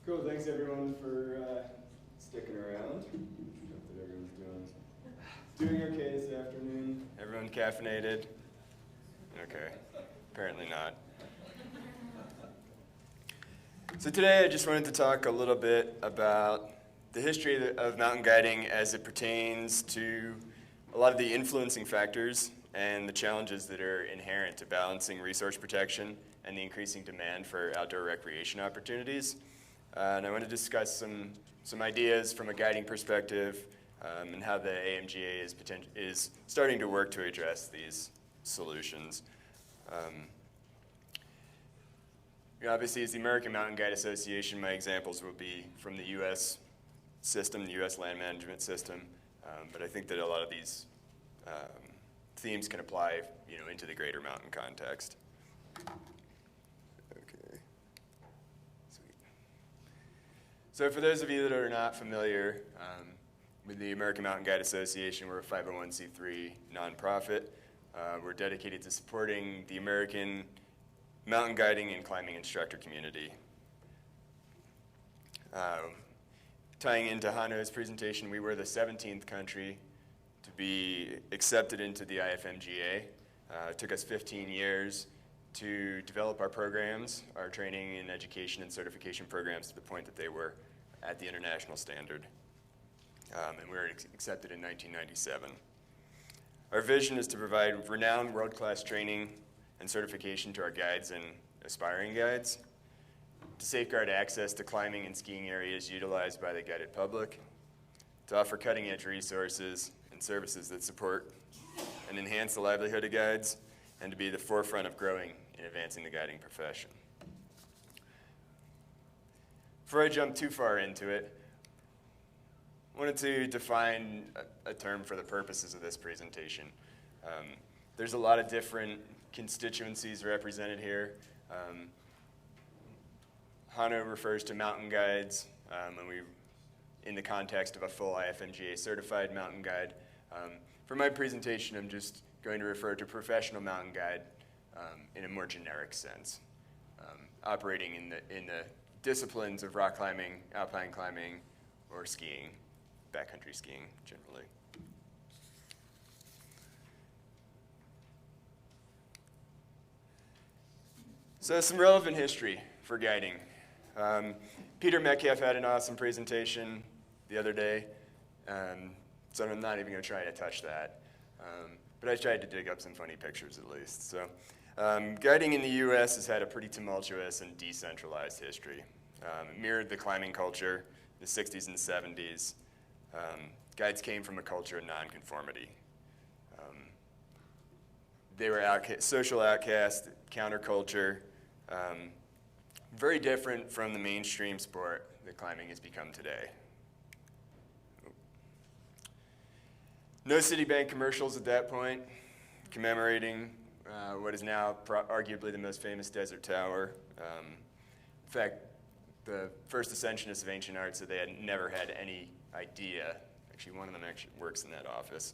Cool, thanks everyone for sticking around. Hope that everyone's doing okay this afternoon. Everyone caffeinated? Okay, apparently not. So today I just wanted to talk a little bit about the history of mountain guiding as it pertains to a lot of the influencing factors and the challenges that are inherent to balancing resource protection and the increasing demand for outdoor recreation opportunities. And I want to discuss some ideas from a guiding perspective and how the AMGA is starting to work to address these solutions. Obviously, as the American Mountain Guide Association, my examples will be from the U.S. system, the U.S. land management system, but I think that a lot of these themes can apply, into the greater mountain context. Okay. Sweet. So for those of you that are not familiar with the American Mountain Guide Association, we're a 501c3 nonprofit. We're dedicated to supporting the American mountain guiding and climbing instructor community. Tying into Hano's presentation, we were the 17th country to be accepted into the IFMGA. It took us 15 years to develop our programs, our training and education and certification programs to the point that they were at the international standard. And we were accepted in 1997. Our vision is to provide renowned world-class training and certification to our guides and aspiring guides, to safeguard access to climbing and skiing areas utilized by the guided public, to offer cutting-edge resources and services that support and enhance the livelihood of guides, and to be the forefront of growing and advancing the guiding profession. Before I jump too far into it, I wanted to define a term for the purposes of this presentation. There's a lot of different constituencies represented here. Hano refers to mountain guides, and in the context of a full IFMGA certified mountain guide. For my presentation, I'm just going to refer to professional mountain guide in a more generic sense, operating in the disciplines of rock climbing, alpine climbing, or skiing, backcountry skiing generally. So some relevant history for guiding. Peter Metcalf had an awesome presentation the other day, so I'm not even going to try to touch that. But I tried to dig up some funny pictures at least. So, guiding in the U.S. has had a pretty tumultuous and decentralized history. It mirrored the climbing culture, the 60s and 70s. Guides came from a culture of nonconformity. They were social outcasts, counterculture, very different from the mainstream sport that climbing has become today. No Citibank commercials at that point, commemorating what is now arguably the most famous desert tower. In fact, the first ascensionists of ancient art said they had never had any idea, actually one of them actually works in that office,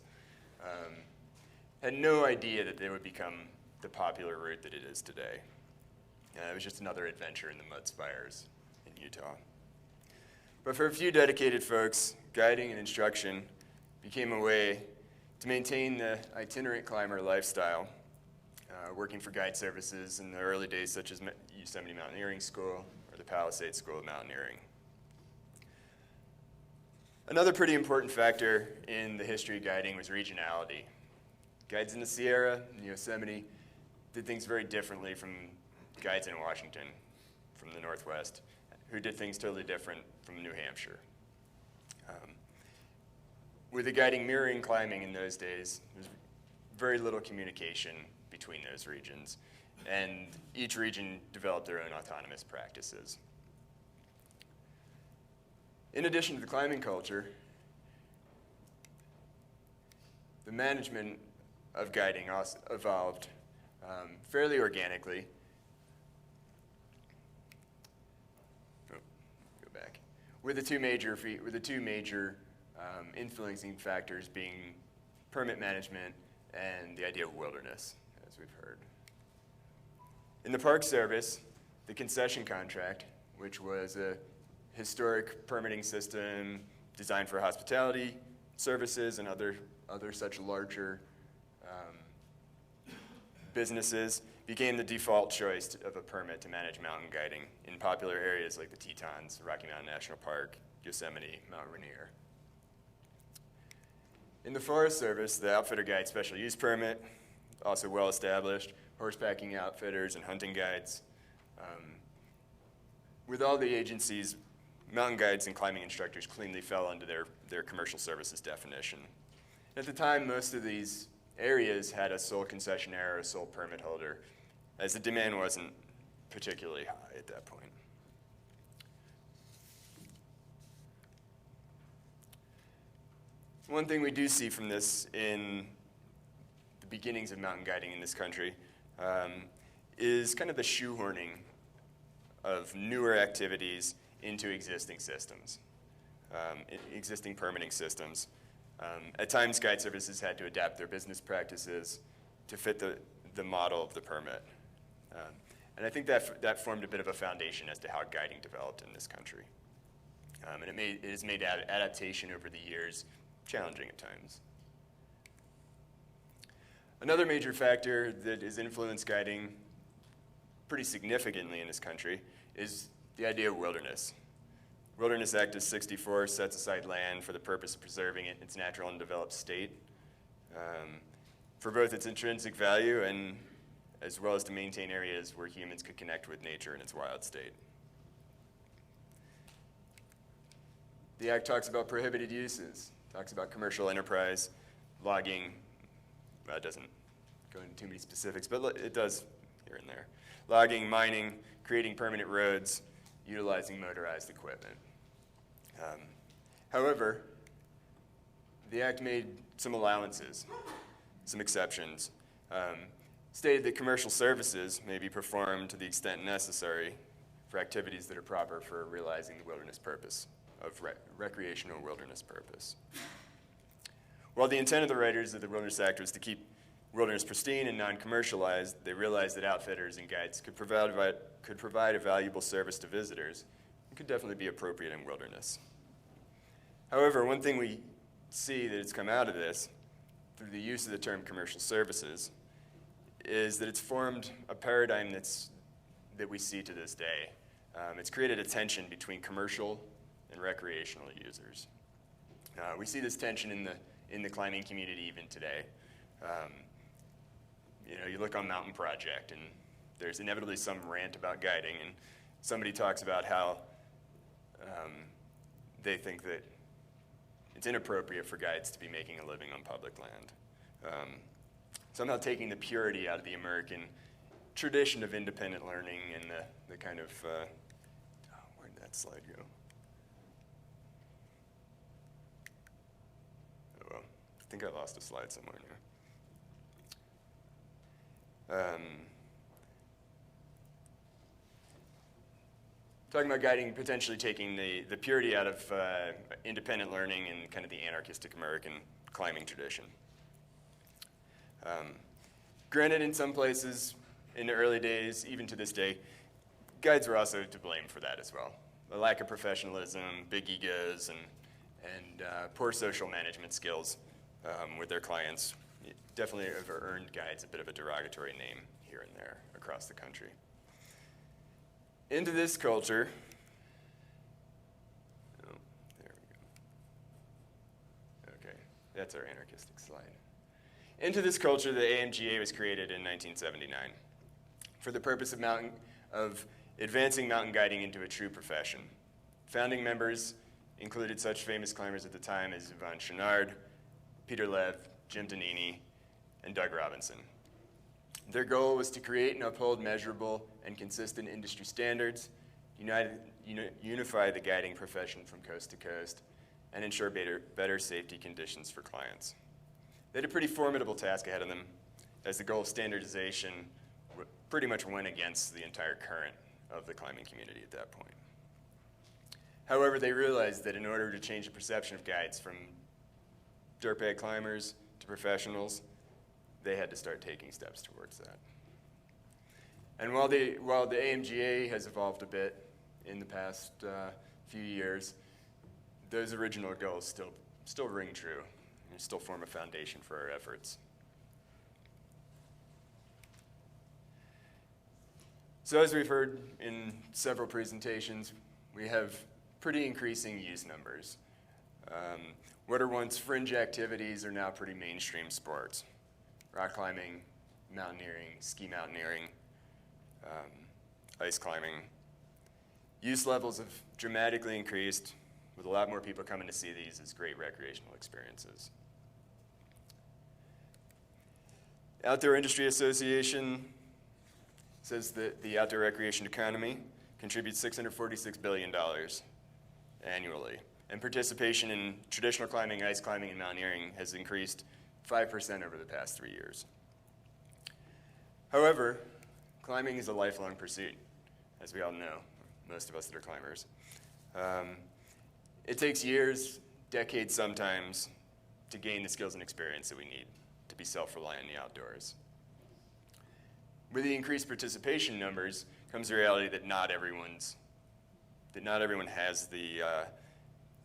had no idea that they would become the popular route that it is today. It was just another adventure in the mud spires in Utah. But for a few dedicated folks, guiding and instruction became a way to maintain the itinerant climber lifestyle, working for guide services in the early days such as Yosemite Mountaineering School or the Palisades School of Mountaineering. Another pretty important factor in the history of guiding was regionality. Guides in the Sierra and Yosemite did things very differently from guides in Washington, from the Northwest, who did things totally different from New Hampshire. With the guiding mirroring climbing in those days, there was very little communication between those regions, and each region developed their own autonomous practices. In addition to the climbing culture, the management of guiding also evolved fairly organically. With the two major influencing factors being permit management and the idea of wilderness, as we've heard. In the Park Service, the concession contract, which was a historic permitting system designed for hospitality services and other such larger businesses became the default choice of a permit to manage mountain guiding in popular areas like the Tetons, Rocky Mountain National Park, Yosemite, Mount Rainier. In the Forest Service, the outfitter guide special use permit, also well established, horsepacking outfitters and hunting guides. With all the agencies, mountain guides and climbing instructors cleanly fell under their commercial services definition. At the time, most of these areas had a sole concessionaire or a sole permit holder, as the demand wasn't particularly high at that point. One thing we do see from this in the beginnings of mountain guiding in this country is kind of the shoehorning of newer activities into existing systems, existing permitting systems. At times, guide services had to adapt their business practices to fit the model of the permit. And I think that formed a bit of a foundation as to how guiding developed in this country. And it has made adaptation over the years challenging at times. Another major factor that has influenced guiding pretty significantly in this country is the idea of wilderness. Wilderness Act of 64 sets aside land for the purpose of preserving it in its natural and developed state, for both its intrinsic value and as well as to maintain areas where humans could connect with nature in its wild state. The Act talks about prohibited uses, talks about commercial enterprise, logging. Well, it doesn't go into too many specifics, but it does here and there. Logging, mining, creating permanent roads, utilizing motorized equipment. However, the Act made some allowances, some exceptions, stated that commercial services may be performed to the extent necessary for activities that are proper for realizing the wilderness purpose, of recreational wilderness purpose. While the intent of the writers of the Wilderness Act was to keep wilderness pristine and non-commercialized, they realized that outfitters and guides could provide a valuable service to visitors and could definitely be appropriate in wilderness. However, one thing we see that has come out of this, through the use of the term commercial services, is that it's formed a paradigm that we see to this day. It's created a tension between commercial and recreational users. We see this tension in the climbing community even today. You look on Mountain Project, and there's inevitably some rant about guiding, and somebody talks about how they think that it's inappropriate for guides to be making a living on public land. Somehow taking the purity out of the American tradition of independent learning and the kind of, where did that slide go? Oh well, I think I lost a slide somewhere in here. Talking about guiding, potentially taking the purity out of independent learning and kind of the anarchistic American climbing tradition. Granted, in some places, in the early days, even to this day, guides were also to blame for that as well. The lack of professionalism, big egos, and poor social management skills with their clients definitely have earned guides a bit of a derogatory name here and there across the country. Into this culture, oh, there we go. Okay, that's our anarchistic slide. Into this culture, the AMGA was created in 1979 for the purpose of advancing mountain guiding into a true profession. Founding members included such famous climbers at the time as Yvon Chouinard, Peter Lev, Jim Donini, and Doug Robinson. Their goal was to create and uphold measurable and consistent industry standards, unify the guiding profession from coast to coast, and ensure better safety conditions for clients. They had a pretty formidable task ahead of them, as the goal of standardization pretty much went against the entire current of the climbing community at that point. However, they realized that in order to change the perception of guides from dirtbag climbers to professionals, they had to start taking steps towards that. And while the AMGA has evolved a bit in the past few years, those original goals still ring true and still form a foundation for our efforts. So as we've heard in several presentations, we have pretty increasing youth numbers. What are once fringe activities are now pretty mainstream sports. Rock climbing, mountaineering, ski mountaineering, ice climbing. Use levels have dramatically increased, with a lot more people coming to see these as great recreational experiences. Outdoor Industry Association says that the outdoor recreation economy contributes $646 billion annually. And participation in traditional climbing, ice climbing, and mountaineering has increased 5% over the past 3 years. However, climbing is a lifelong pursuit, as we all know, most of us that are climbers. It takes years, decades sometimes, to gain the skills and experience that we need to be self-reliant in the outdoors. With the increased participation numbers comes the reality that not everyone has the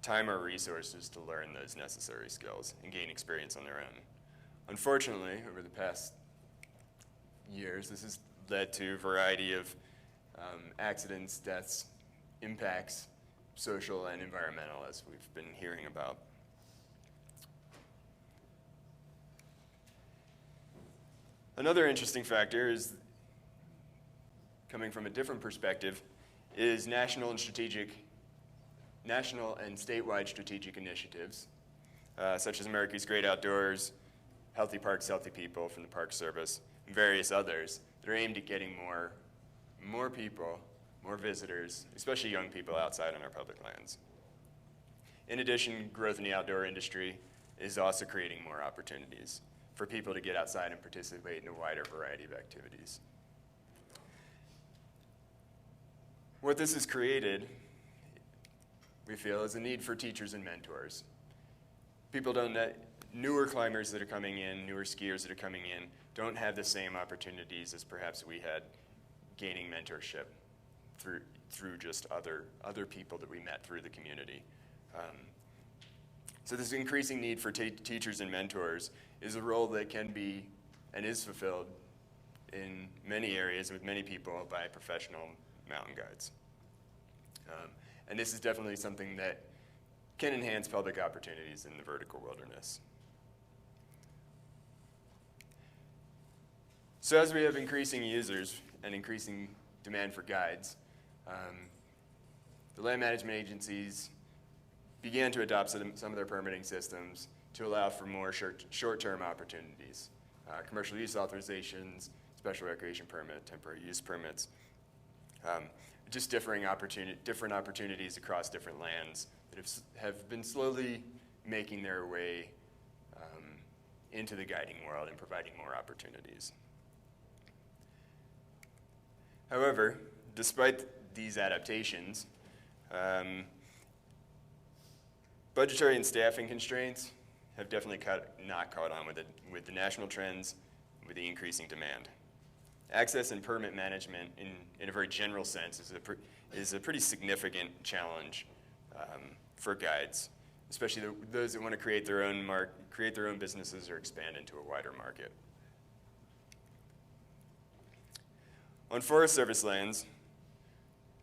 time or resources to learn those necessary skills and gain experience on their own. Unfortunately, over the past years, this has led to a variety of accidents, deaths, impacts, social and environmental, as we've been hearing about. Another interesting factor is, coming from a different perspective, is national and statewide strategic initiatives, such as America's Great Outdoors, Healthy Parks, Healthy People from the Park Service, and various others that are aimed at getting more people, more visitors, especially young people, outside on our public lands. In addition, growth in the outdoor industry is also creating more opportunities for people to get outside and participate in a wider variety of activities. What this has created, we feel, is a need for teachers and mentors. Newer climbers that are coming in, newer skiers that are coming in, don't have the same opportunities as perhaps we had gaining mentorship through just other people that we met through the community. So this increasing need for teachers and mentors is a role that can be and is fulfilled in many areas with many people by professional mountain guides. And this is definitely something that can enhance public opportunities in the vertical wilderness. So as we have increasing users and increasing demand for guides, the land management agencies began to adopt some of their permitting systems to allow for more short-term opportunities, commercial use authorizations, special recreation permit, temporary use permits, just different opportunities across different lands that have been slowly making their way into the guiding world and providing more opportunities. However, despite these adaptations, budgetary and staffing constraints have definitely not caught on with the national trends, with the increasing demand. Access and permit management, in a very general sense, is a pretty significant challenge for guides, especially those that want to create their own businesses or expand into a wider market. On Forest Service lands,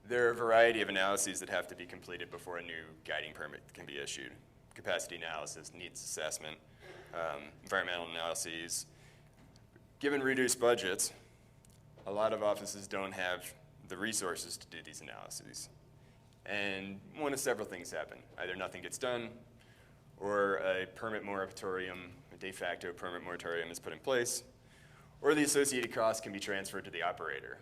there are a variety of analyses that have to be completed before a new guiding permit can be issued. Capacity analysis, needs assessment, environmental analyses. Given reduced budgets, a lot of offices don't have the resources to do these analyses. And one of several things happen. Either nothing gets done, or a permit moratorium, a de facto permit moratorium is put in place, or the associated costs can be transferred to the operator,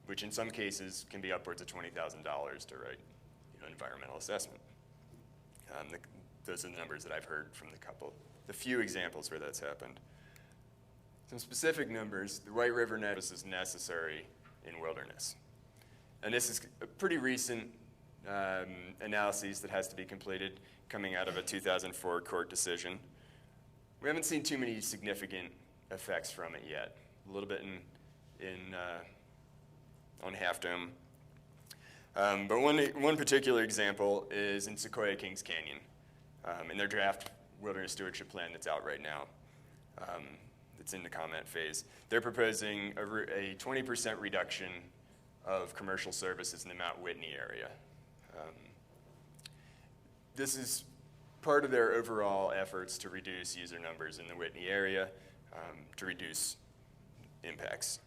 which in some cases can be upwards of $20,000 to write an environmental assessment. Those are the numbers that I've heard from the few examples where that's happened. Some specific numbers: the White River Net is necessary in wilderness. And this is a pretty recent analysis that has to be completed, coming out of a 2004 court decision. We haven't seen too many significant effects from it yet. A little bit on Half Dome. But one particular example is in Sequoia Kings Canyon, in their draft wilderness stewardship plan that's out right now. It's in the comment phase. They're proposing a 20% reduction of commercial services in the Mount Whitney area. This is part of their overall efforts to reduce user numbers in the Whitney area, to reduce impacts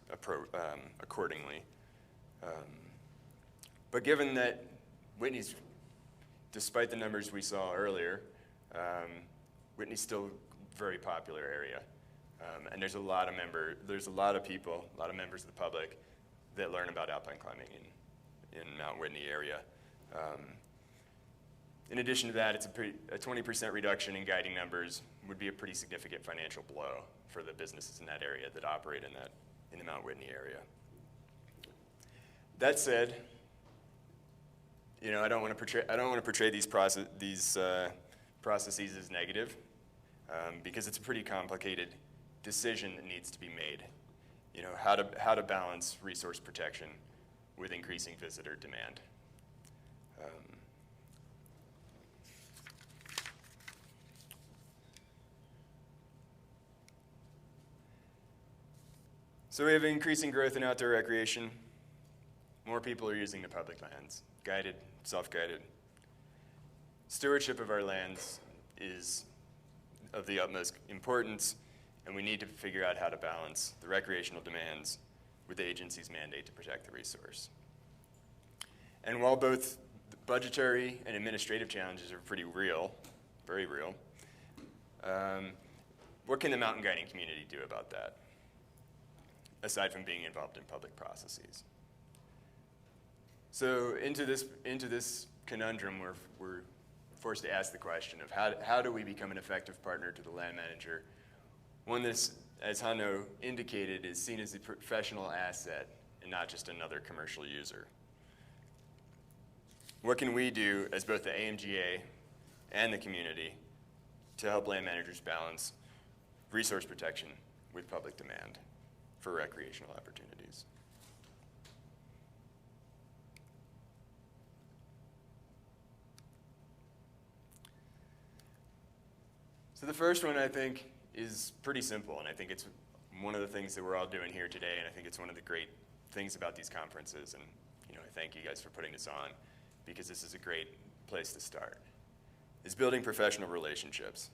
accordingly. But given that Whitney's, despite the numbers we saw earlier, Whitney's still a very popular area. And there's a lot of people, a lot of members of the public that learn about alpine climbing in Mount Whitney area. In addition to that, a 20% reduction in guiding numbers would be a pretty significant financial blow for the businesses in that area that operate in the Mount Whitney area. That said, I don't want to portray these processes as negative, because it's a pretty complicated decision that needs to be made. How to balance resource protection with increasing visitor demand. So we have increasing growth in outdoor recreation. More people are using the public lands, guided, self-guided. Stewardship of our lands is of the utmost importance, and we need to figure out how to balance the recreational demands with the agency's mandate to protect the resource. And while both the budgetary and administrative challenges are pretty real, very real, what can the mountain guiding community do about that, aside from being involved in public processes? So into this conundrum, we're forced to ask the question of how do we become an effective partner to the land manager, one that's, as Hanno indicated, is seen as a professional asset and not just another commercial user. What can we do as both the AMGA and the community to help land managers balance resource protection with public demand for recreational opportunities? So the first one, I think, is pretty simple, and I think it's one of the things that we're all doing here today, and I think it's one of the great things about these conferences, and I thank you guys for putting this on, because this is a great place to start, is building professional relationships.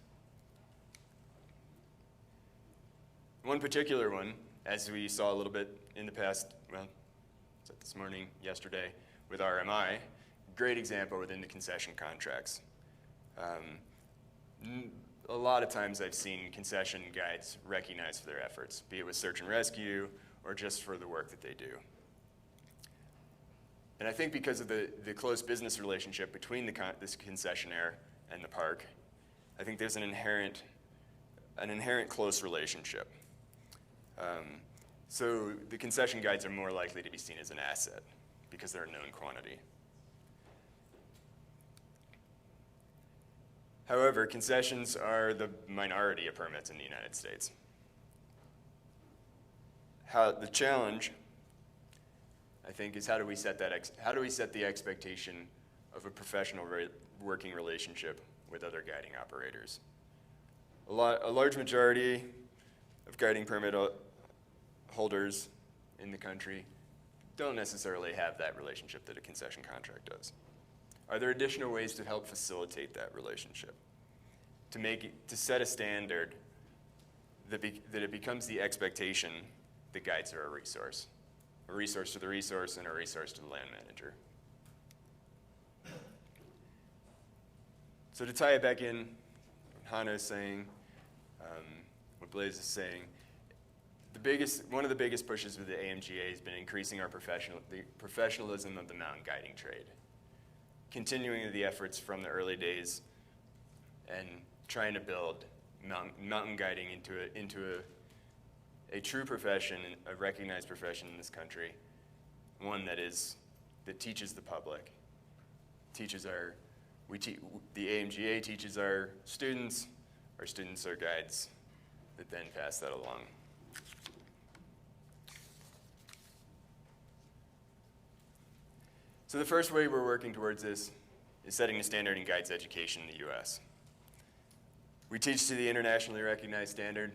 One particular one, as we saw a little bit in the past, well, was that this morning, yesterday, with RMI, great example within the concession contracts. A lot of times I've seen concession guides recognized for their efforts, be it with search and rescue or just for the work that they do. And I think because of the close business relationship between this concessionaire and the park, I think there's an inherent close relationship. So the concession guides are more likely to be seen as an asset because they're a known quantity. However, concessions are the minority of permits in the United States. The challenge, I think, is how do we set the expectation of a professional working relationship with other guiding operators? A large majority of guiding permit holders in the country don't necessarily have that relationship that a concession contract does. Are there additional ways to help facilitate that relationship? To set a standard that it becomes the expectation that guides are a resource to the resource and a resource to the land manager. So to tie it back in, what Hanno's saying, what Blaise is saying, one of the biggest pushes with the AMGA has been increasing the professionalism of the mountain guiding trade, continuing the efforts from the early days and trying to build mountain guiding into a true profession, a recognized profession in this country, one that teaches the public, the AMGA teaches our students are guides that then pass that along. So the first way we're working towards this is setting the standard in guides education in the US. We teach to the internationally recognized standard.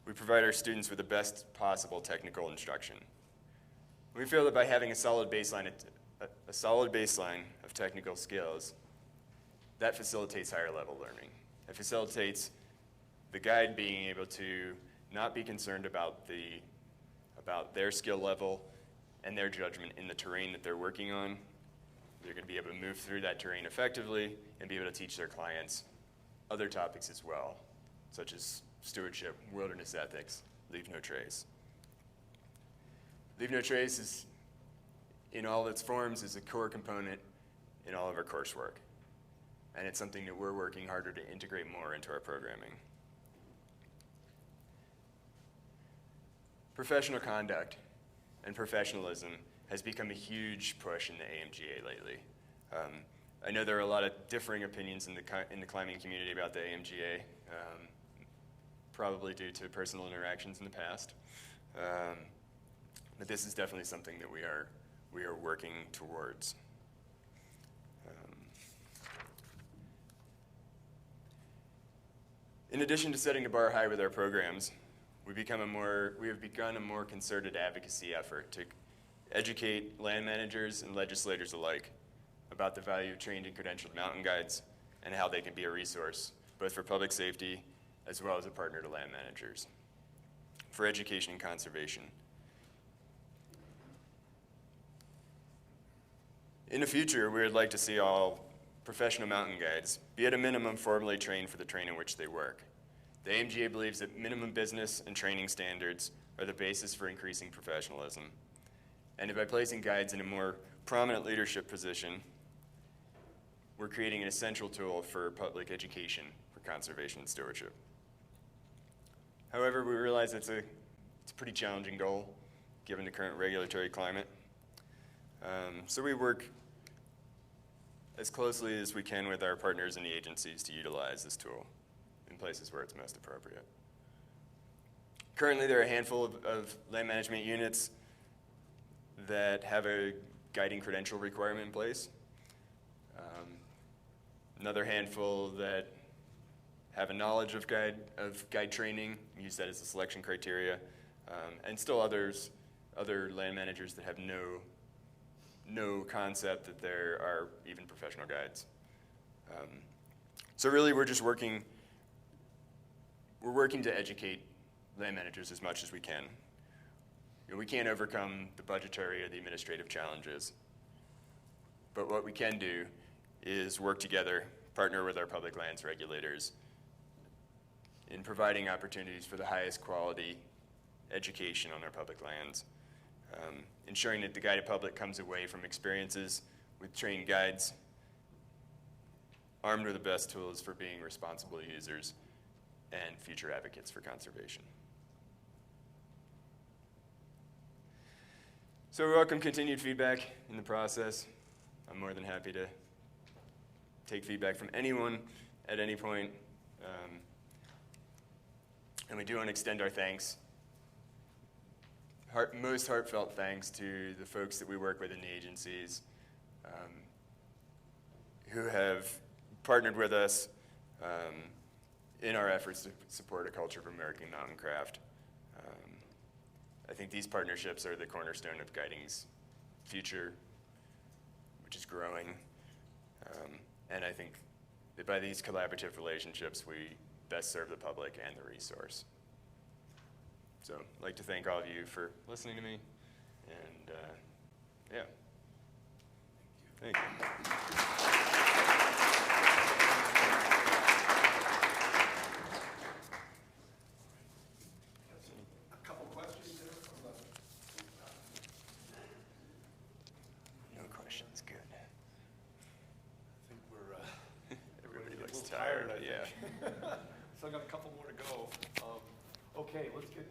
We provide our students with the best possible technical instruction. We feel that by having a solid baseline of technical skills, that facilitates higher level learning. It facilitates the guide being able to not be concerned about their skill level and their judgment in the terrain that they're working on. They're going to be able to move through that terrain effectively and be able to teach their clients other topics as well, such as stewardship, wilderness ethics, leave no trace. Leave no trace is, in all its forms, is a core component in all of our coursework. And it's something that we're working harder to integrate more into our programming. Professional conduct and professionalism has become a huge push in the AMGA lately. I know there are a lot of differing opinions in the climbing community about the AMGA, probably due to personal interactions in the past. But this is definitely something that we are working towards. In addition to setting the bar high with our programs, we have begun a more concerted advocacy effort to educate land managers and legislators alike about the value of trained and credentialed mountain guides and how they can be a resource, both for public safety as well as a partner to land managers, for education and conservation. In the future, we would like to see all professional mountain guides be at a minimum formally trained for the terrain in which they work. The AMGA believes that minimum business and training standards are the basis for increasing professionalism. And by placing guides in a more prominent leadership position, we're creating an essential tool for public education for conservation and stewardship. However, we realize it's a pretty challenging goal given the current regulatory climate. So we work as closely as we can with our partners in the agencies to utilize this tool in places where it's most appropriate. Currently, there are a handful of land management units that have a guiding credential requirement in place. Another handful that have a knowledge of guide training, use that as a selection criteria, and still other land managers that have no concept that there are even professional guides. So really, we're working to educate land managers as much as we can. We can't overcome the budgetary or the administrative challenges, but what we can do is work together, partner with our public lands regulators in providing opportunities for the highest quality education on our public lands, ensuring that the guided public comes away from experiences with trained guides, armed with the best tools for being responsible users and future advocates for conservation. So we welcome continued feedback in the process. I'm more than happy to take feedback from anyone at any point. And we do want to extend our thanks, most heartfelt thanks to the folks that we work with in the agencies who have partnered with us in our efforts to support a culture of American mountain craft. I think these partnerships are the cornerstone of guiding's future, which is growing. And I think that by these collaborative relationships, we best serve the public and the resource. So I'd like to thank all of you for listening to me, and yeah, thank you. Still got a couple more to go. Okay, let's get